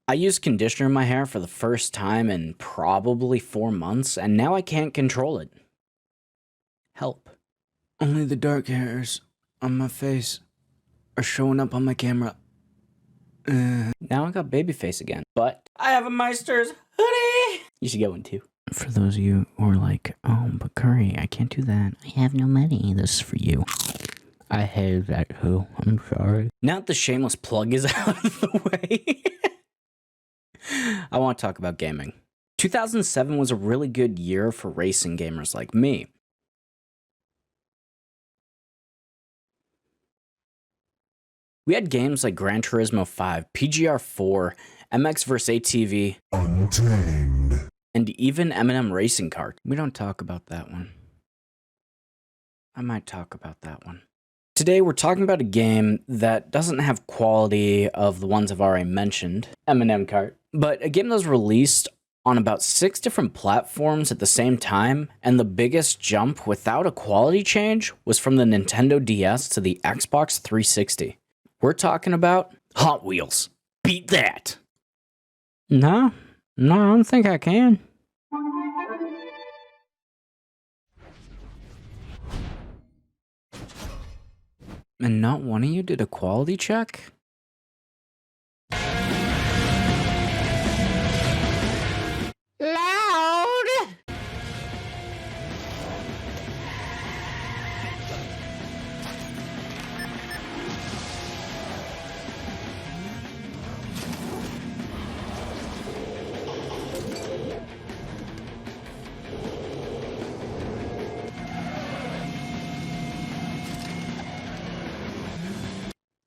I used conditioner in my hair for the first time in probably 4 months, and now I can't control it. Help. Only the dark hairs on my face are showing up on my camera. Now I got baby face again, but I have a Meisters hoodie! You should get one too. For those of you who are like, oh, but Curry, I can't do that. I have no money. This is for you. I hate that too. I'm sorry. Now that the shameless plug is out of the way, I want to talk about gaming. 2007 was a really good year for racing gamers like me. We had games like Gran Turismo 5, PGR 4, MX vs ATV, Untamed, and even M&M Racing Kart. We don't talk about that one. I might talk about that one. Today we're talking about a game that doesn't have quality of the ones I've already mentioned, M&M Kart, but a game that was released on about 6 different platforms at the same time, and the biggest jump without a quality change was from the Nintendo DS to the Xbox 360. We're talking about Hot Wheels. Beat that! No, I don't think I can. And not one of you did a quality check? Loud!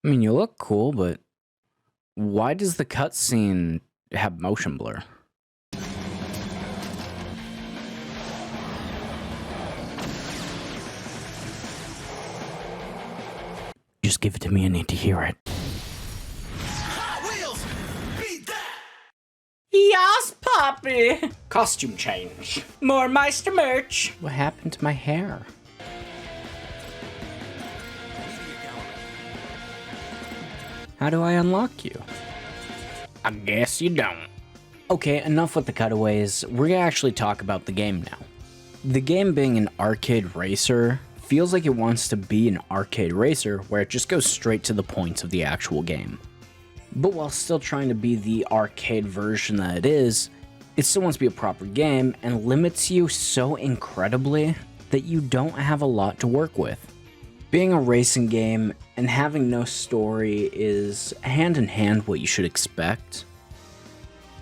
I mean, you look cool, but why does the cutscene have motion blur? Just give it to me, I need to hear it. Hot Wheels, beat that! Yes, Poppy! Costume change. More Meister merch. What happened to my hair? How do I unlock you? I guess you don't. Okay, enough with the cutaways. We're gonna actually talk about the game now. The game being an arcade racer feels like it wants to be an arcade racer where it just goes straight to the points of the actual game. But while still trying to be the arcade version that it is, it still wants to be a proper game and limits you so incredibly that you don't have a lot to work with. Being a racing game and having no story is hand in hand what you should expect,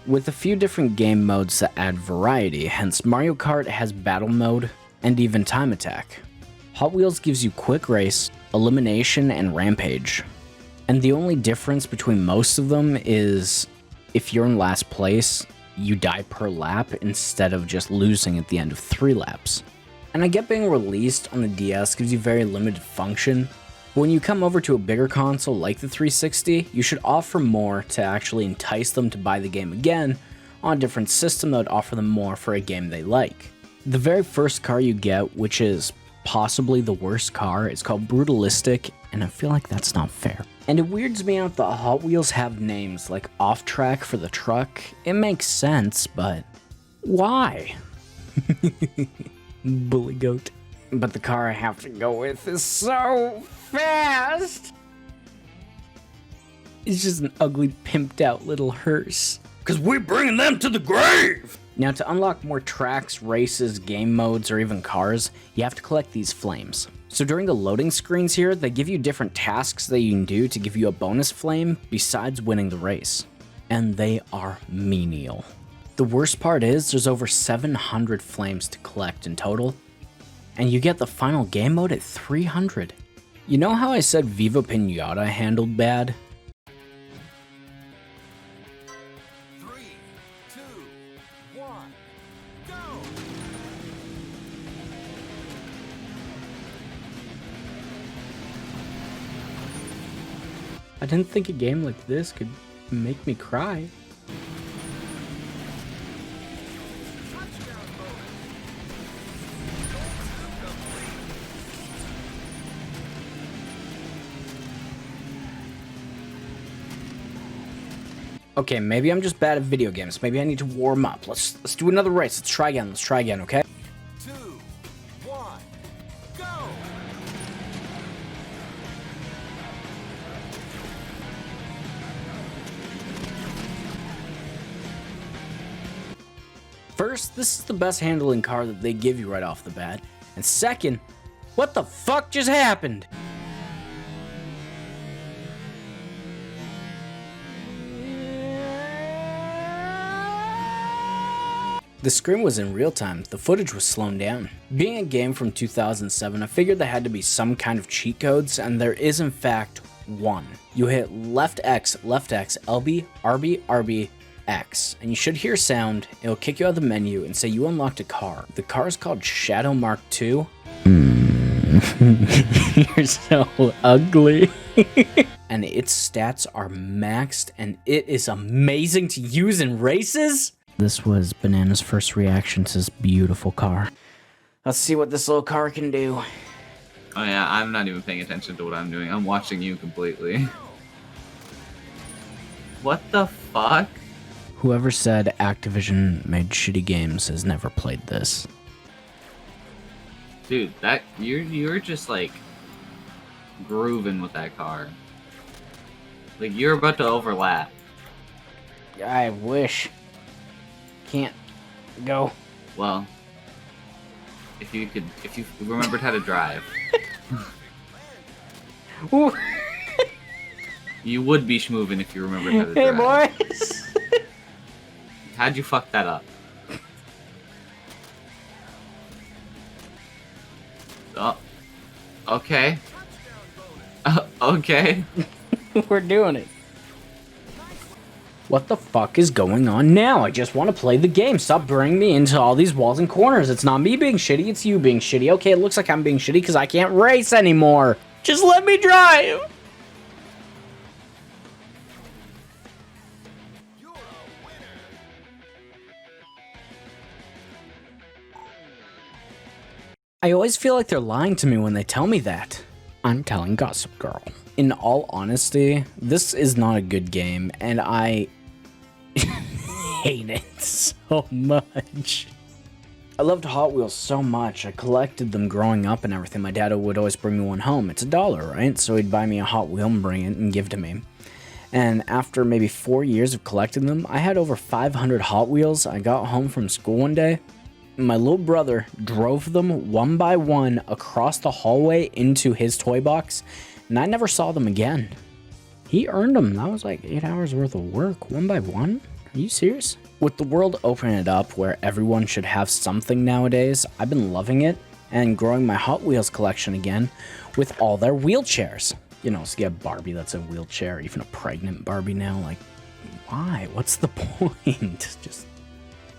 with a few different game modes that add variety, hence Mario Kart has battle mode and even time attack. Hot Wheels gives you quick race, elimination, and rampage. And the only difference between most of them is if you're in last place, you die per lap instead of just losing at the end of 3 laps. And I get being released on the DS gives you very limited function, but when you come over to a bigger console like the 360, you should offer more to actually entice them to buy the game again on a different system that would offer them more for a game they like. The very first car you get, which is possibly the worst car, is called Brutalistic, and I feel like that's not fair. And it weirds me out that Hot Wheels have names like Off Track for the truck. It makes sense, but why? Bully goat. But the car I have to go with is so fast! It's just an ugly, pimped out little hearse. Cause we're bringing them to the grave! Now to unlock more tracks, races, game modes, or even cars, you have to collect these flames. So during the loading screens here, they give you different tasks that you can do to give you a bonus flame besides winning the race. And they are menial. The worst part is there's over 700 flames to collect in total, and you get the final game mode at 300. You know how I said Viva Pinata handled bad? 3, 2, 1, go! I didn't think a game like this could make me cry. Okay, maybe I'm just bad at video games. Maybe I need to warm up. Let's do another race. Let's try again, okay? 2, 1, go! First, this is the best handling car that they give you right off the bat. And second, what the fuck just happened? The screen was in real time, the footage was slowed down. Being a game from 2007, I figured there had to be some kind of cheat codes, and there is in fact one. You hit left X, LB, RB, RB, X, and you should hear sound. It'll kick you out of the menu and say you unlocked a car. The car is called Shadow Mark II. You're so ugly. And its stats are maxed, and it is amazing to use in races. This was Banana's first reaction to this beautiful car. Let's see what this little car can do. Oh yeah, I'm not even paying attention to what I'm doing. I'm watching you completely. What the fuck? Whoever said Activision made shitty games has never played this. Dude, that you're just like grooving with that car. Like you're about to overlap. I wish. Can't go. Well, if you remembered how to drive, you would be schmoovin' if you remembered how to drive. Hey boys! How'd you fuck that up? Oh, okay. Okay. We're doing it. What the fuck is going on now? I just want to play the game. Stop bringing me into all these walls and corners. It's not me being shitty, it's you being shitty. Okay, it looks like I'm being shitty because I can't race anymore. Just let me drive. You're a winner! I always feel like they're lying to me when they tell me that. I'm telling Gossip Girl. In all honesty, this is not a good game, and I hate it so much. I loved Hot Wheels so much. I collected them growing up and everything. My dad would always bring me one home. It's $1, right? So he'd buy me a Hot Wheel and bring it and give it to me. And after maybe 4 years of collecting them, I had over 500 Hot Wheels. I got home from school one day. My little brother drove them one by one across the hallway into his toy box, and I never saw them again. He earned them. That was like 8 hours worth of work, one by one. Are you serious? With the world opening it up where everyone should have something nowadays, I've been loving it and growing my Hot Wheels collection again with all their wheelchairs. You know, so you get Barbie that's a wheelchair, even a pregnant Barbie now. Like, why? What's the point? Just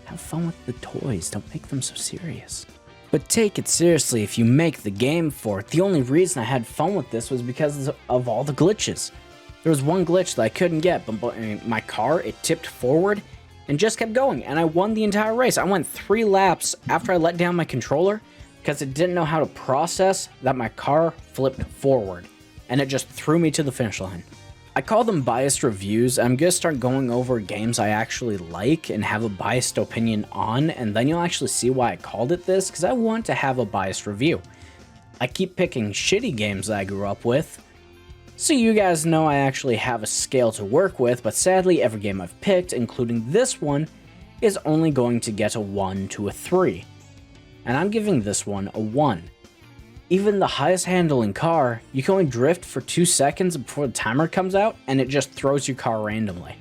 have fun with the toys. Don't make them so serious. But take it seriously if you make the game for it. The only reason I had fun with this was because of all the glitches. There was one glitch that I couldn't get, but my car, it tipped forward and just kept going, and I won the entire race. I went 3 laps after I let down my controller because it didn't know how to process that my car flipped forward, and it just threw me to the finish line. I call them biased reviews. I'm going to start going over games I actually like and have a biased opinion on, and then you'll actually see why I called it this, because I want to have a biased review. I keep picking shitty games that I grew up with, so you guys know I actually have a scale to work with, but sadly every game I've picked, including this one, is only going to get a 1 to a 3. And I'm giving this one a 1. Even the highest handling car, you can only drift for 2 seconds before the timer comes out, and it just throws your car randomly.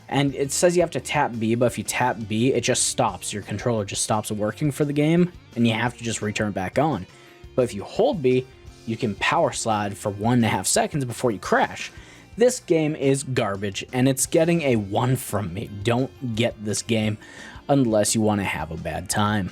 And it says you have to tap B, but if you tap B, it just stops. Your controller just stops working for the game, and you have to just return it back on. But if you hold B, you can power slide for 1.5 seconds before you crash. This game is garbage, and it's getting a 1 from me. Don't get this game unless you want to have a bad time.